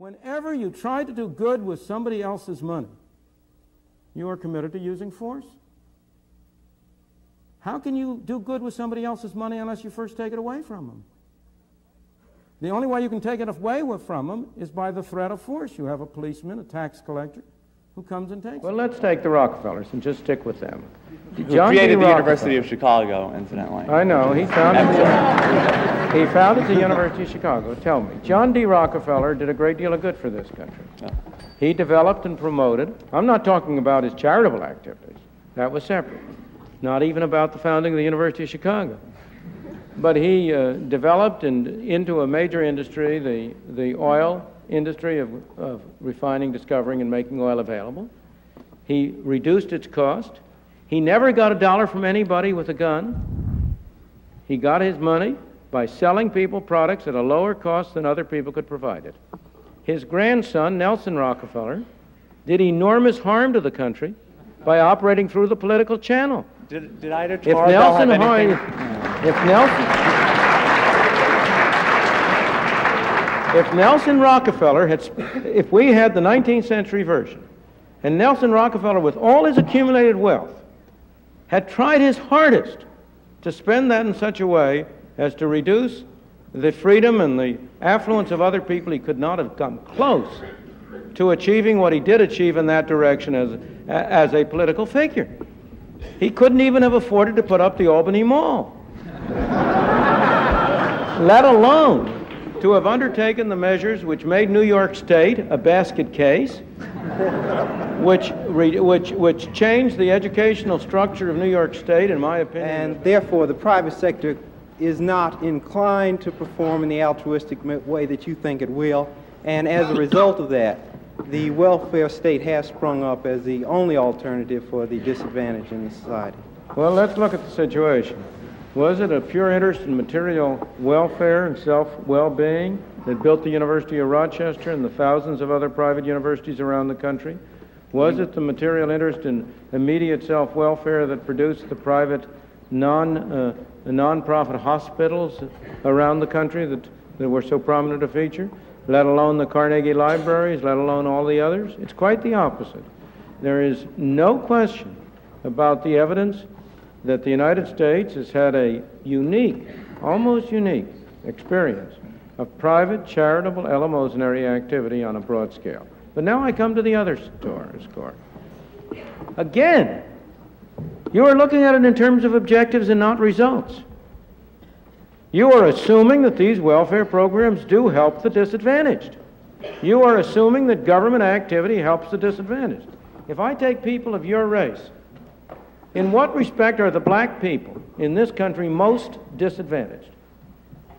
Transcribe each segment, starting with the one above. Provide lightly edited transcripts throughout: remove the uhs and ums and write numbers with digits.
Whenever you try to do good with somebody else's money, you are committed to using force. How can you do good with somebody else's money unless you first take it away from them? The only way you can take it away from them is by the threat of force. You have a policeman, a tax collector, who comes and takes it. Well, let's take the Rockefellers and just stick with them. Who created the University of Chicago, incidentally. I know. He founded the University of Chicago. Tell me, John D. Rockefeller did a great deal of good for this country. Yeah. He developed and promoted. I'm not talking about his charitable activities. That was separate. Not even about the founding of the University of Chicago. But he developed into a major industry, the oil industry of refining, discovering, and making oil available. He reduced its cost. He never got a dollar from anybody with a gun. He got his money by selling people products at a lower cost than other people could provide it. His grandson, Nelson Rockefeller, did enormous harm to the country by operating through the political channel. Did Ida Tarbell have anything? If Nelson Rockefeller if we had the 19th century version, and Nelson Rockefeller, with all his accumulated wealth, had tried his hardest to spend that in such a way as to reduce the freedom and the affluence of other people, he could not have come close to achieving what he did achieve in that direction as a political figure. He couldn't even have afforded to put up the Albany Mall, let alone to have undertaken the measures which made New York State a basket case, which changed the educational structure of New York State, in my opinion. And therefore, the private sector is not inclined to perform in the altruistic way that you think it will. And as a result of that, the welfare state has sprung up as the only alternative for the disadvantaged in the society. Well, let's look at the situation. Was it a pure interest in material welfare and self-well-being that built the University of Rochester and the thousands of other private universities around the country? Was it the material interest in immediate self-welfare that produced the private non-profit hospitals around the country that were so prominent a feature, let alone the Carnegie libraries, let alone all the others? It's quite the opposite. There is no question about the evidence that the United States has had a unique, almost unique, experience of private charitable eleemosynary activity on a broad scale. But now I come to the other score. Again, you are looking at it in terms of objectives and not results. You are assuming that these welfare programs do help the disadvantaged. You are assuming that government activity helps the disadvantaged. If I take people of your race, in what respect are the black people in this country most disadvantaged?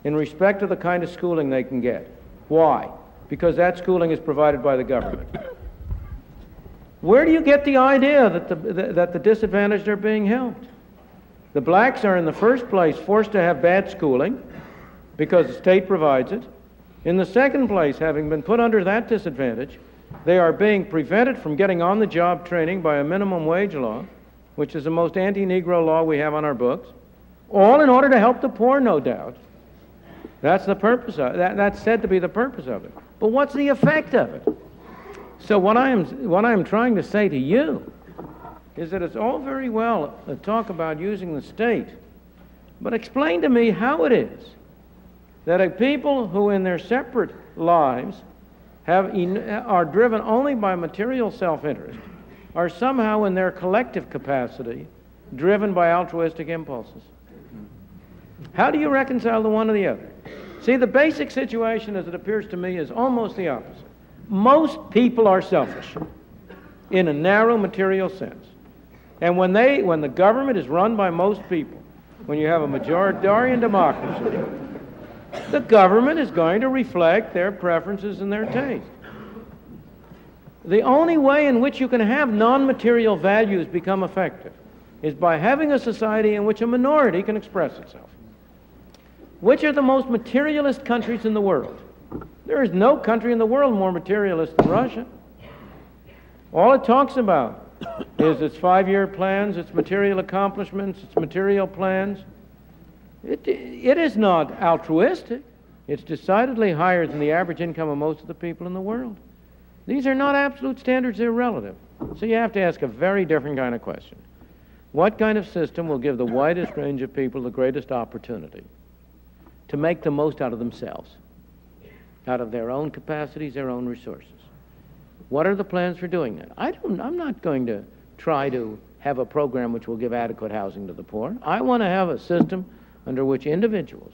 In respect to the kind of schooling they can get. Why? Because that schooling is provided by the government. Where do you get the idea that the disadvantaged are being helped? The blacks are in the first place forced to have bad schooling because the state provides it. In the second place, having been put under that disadvantage, they are being prevented from getting on-the-job training by a minimum wage law, which is the most anti-Negro law we have on our books, all in order to help the poor, no doubt. That's the purpose of it. That's said to be the purpose of it. But what's the effect of it? So what I am trying to say to you is that it's all very well to talk about using the state, but explain to me how it is that a people who in their separate lives are driven only by material self-interest are somehow in their collective capacity driven by altruistic impulses. How do you reconcile the one or the other? See, the basic situation, as it appears to me, is almost the opposite. Most people are selfish in a narrow material sense. And when the government is run by most people, when you have a majoritarian democracy, the government is going to reflect their preferences and their taste. The only way in which you can have non-material values become effective is by having a society in which a minority can express itself. Which are the most materialist countries in the world? There is no country in the world more materialist than Russia. All it talks about is its 5-year plans, its material accomplishments, its material plans. It is not altruistic It's decidedly higher than the average income of most of the people in the world. These are not absolute standards, they're relative. So you have to ask a very different kind of question. What kind of system will give the widest range of people the greatest opportunity to make the most out of themselves, out of their own capacities, their own resources? What are the plans for doing that? I'm not going to try to have a program which will give adequate housing to the poor. I want to have a system under which individuals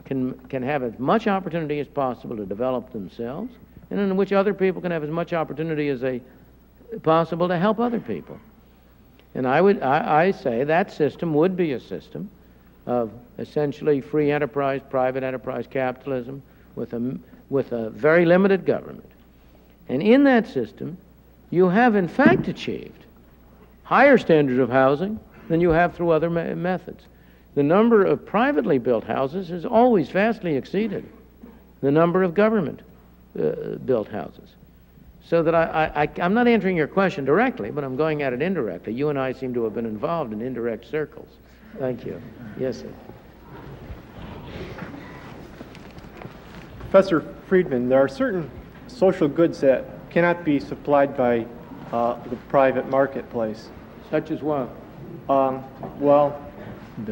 can have as much opportunity as possible to develop themselves, and in which other people can have as much opportunity as possible to help other people. And I say that system would be a system of essentially free enterprise, private enterprise capitalism with a very limited government. And in that system, you have in fact achieved higher standards of housing than you have through other methods. The number of privately built houses has always vastly exceeded the number of government built houses. So that I'm not answering your question directly, but I'm going at it indirectly. You and I seem to have been involved in indirect circles. Thank you. Yes, sir. Professor Friedman, there are certain social goods that cannot be supplied by the private marketplace. Such as what? Well,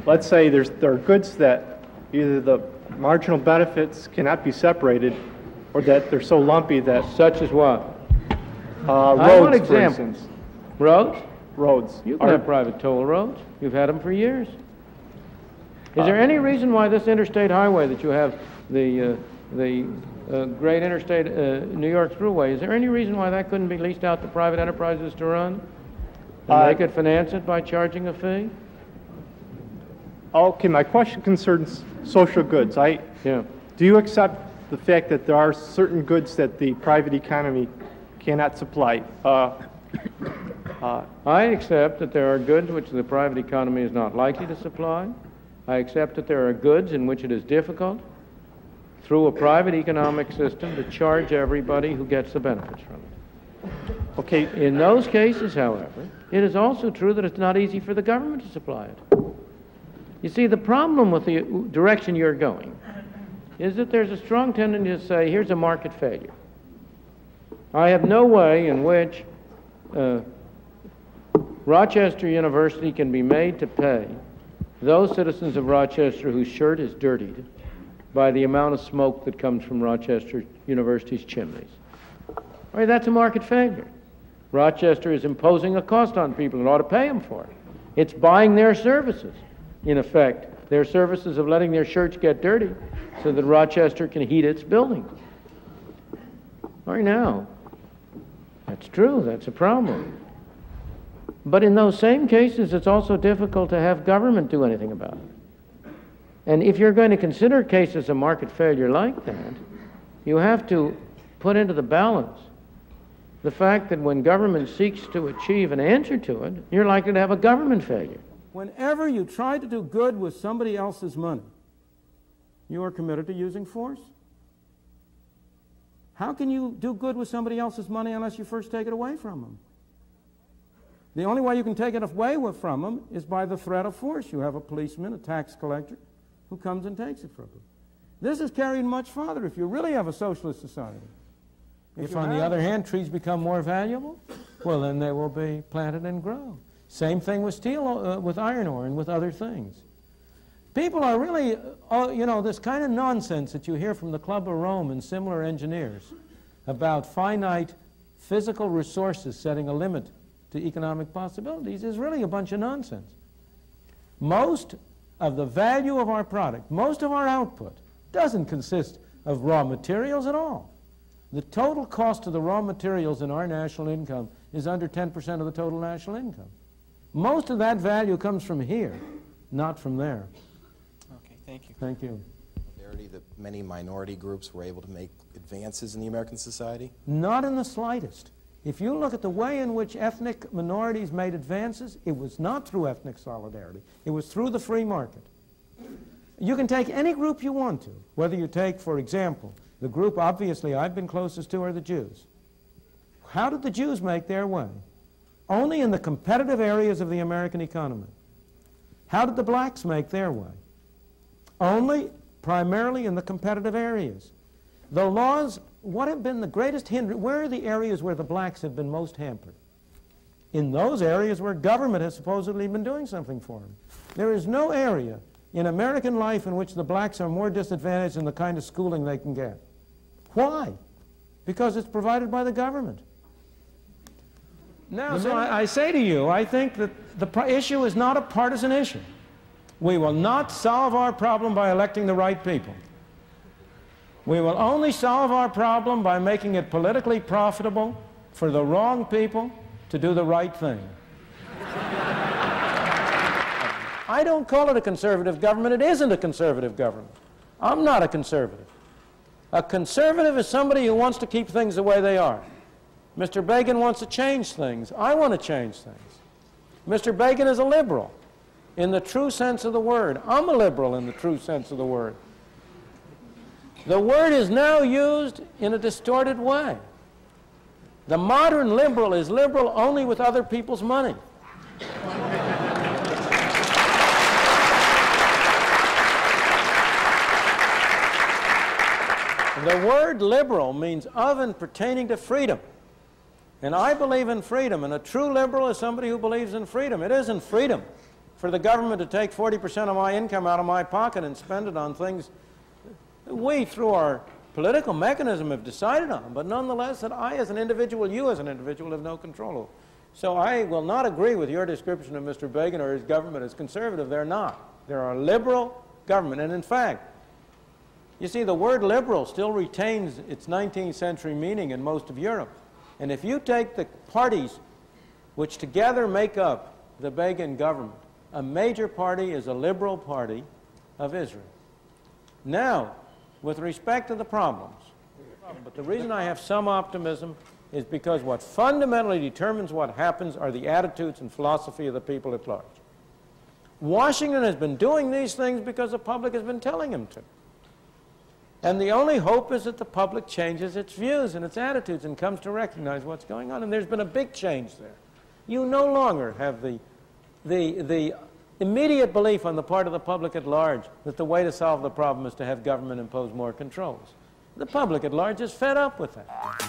let's say there are goods that either the marginal benefits cannot be separated, or that they're so lumpy that... Such as what? Roads, for instance. Roads? Roads. You can have private toll roads. You've had them for years. Is there any reason why this interstate highway that you have, the great interstate New York Thruway, is there any reason why that couldn't be leased out to private enterprises to run? And they could finance it by charging a fee? Okay, my question concerns social goods. Yeah. Do you accept the fact that there are certain goods that the private economy cannot supply? I accept that there are goods which the private economy is not likely to supply. I accept that there are goods in which it is difficult through a private economic system to charge everybody who gets the benefits from it. Okay. In those cases, however, it is also true that it's not easy for the government to supply it. You see, the problem with the direction you're going is that there's a strong tendency to say, here's a market failure. I have no way in which Rochester University can be made to pay those citizens of Rochester whose shirt is dirtied by the amount of smoke that comes from Rochester University's chimneys. All right, that's a market failure. Rochester is imposing a cost on people and ought to pay them for it. It's buying their services, in effect, their services of letting their shirts get dirty so that Rochester can heat its buildings. All right, now, that's true, that's a problem. But in those same cases, it's also difficult to have government do anything about it. And if you're going to consider cases of market failure like that, you have to put into the balance the fact that when government seeks to achieve an answer to it, you're likely to have a government failure. Whenever you try to do good with somebody else's money, you are committed to using force. How can you do good with somebody else's money unless you first take it away from them? The only way you can take it away from them is by the threat of force. You have a policeman, a tax collector, who comes and takes it from them. This is carried much farther if you really have a socialist society. If, on the other hand, trees become more valuable, well, then they will be planted and grow. Same thing with steel, with iron ore, and with other things. People are really, you know, this kind of nonsense that you hear from the Club of Rome and similar engineers about finite physical resources setting a limit to economic possibilities is really a bunch of nonsense. Most of the value of our product, most of our output, doesn't consist of raw materials at all. The total cost of the raw materials in our national income is under 10% of the total national income. Most of that value comes from here, not from there. Okay, thank you. Thank you. That many minority groups were able to make advances in the American society? Not in the slightest. If you look at the way in which ethnic minorities made advances, it was not through ethnic solidarity. It was through the free market. You can take any group you want to, whether you take, for example, the group obviously I've been closest to are the Jews. How did the Jews make their way? Only in the competitive areas of the American economy. How did the blacks make their way? Only primarily in the competitive areas. The laws, what have been the greatest hindrance? Where are the areas where the blacks have been most hampered? In those areas where government has supposedly been doing something for them. There is no area in American life in which the blacks are more disadvantaged in the kind of schooling they can get. Why? Because it's provided by the government. Now, so I say to you, I think that the issue is not a partisan issue. We will not solve our problem by electing the right people. We will only solve our problem by making it politically profitable for the wrong people to do the right thing. I don't call it a conservative government. It isn't a conservative government. I'm not a conservative. A conservative is somebody who wants to keep things the way they are. Mr. Begin wants to change things. I want to change things. Mr. Begin is a liberal in the true sense of the word. I'm a liberal in the true sense of the word. The word is now used in a distorted way. The modern liberal is liberal only with other people's money. The word liberal means of and pertaining to freedom. And I believe in freedom, and a true liberal is somebody who believes in freedom. It isn't freedom for the government to take 40% of my income out of my pocket and spend it on things that we, through our political mechanism, have decided on, but nonetheless that I as an individual, you as an individual, have no control over. So I will not agree with your description of Mr. Begin or his government as conservative. They're not. They're a liberal government, and in fact, you see, the word liberal still retains its 19th century meaning in most of Europe. And if you take the parties which together make up the Begin government, a major party is a liberal party of Israel. Now, with respect to the problems, but the reason I have some optimism is because what fundamentally determines what happens are the attitudes and philosophy of the people at large. Washington has been doing these things because the public has been telling him to. And the only hope is that the public changes its views and its attitudes and comes to recognize what's going on. And there's been a big change there. You no longer have the immediate belief on the part of the public at large that the way to solve the problem is to have government impose more controls. The public at large is fed up with that.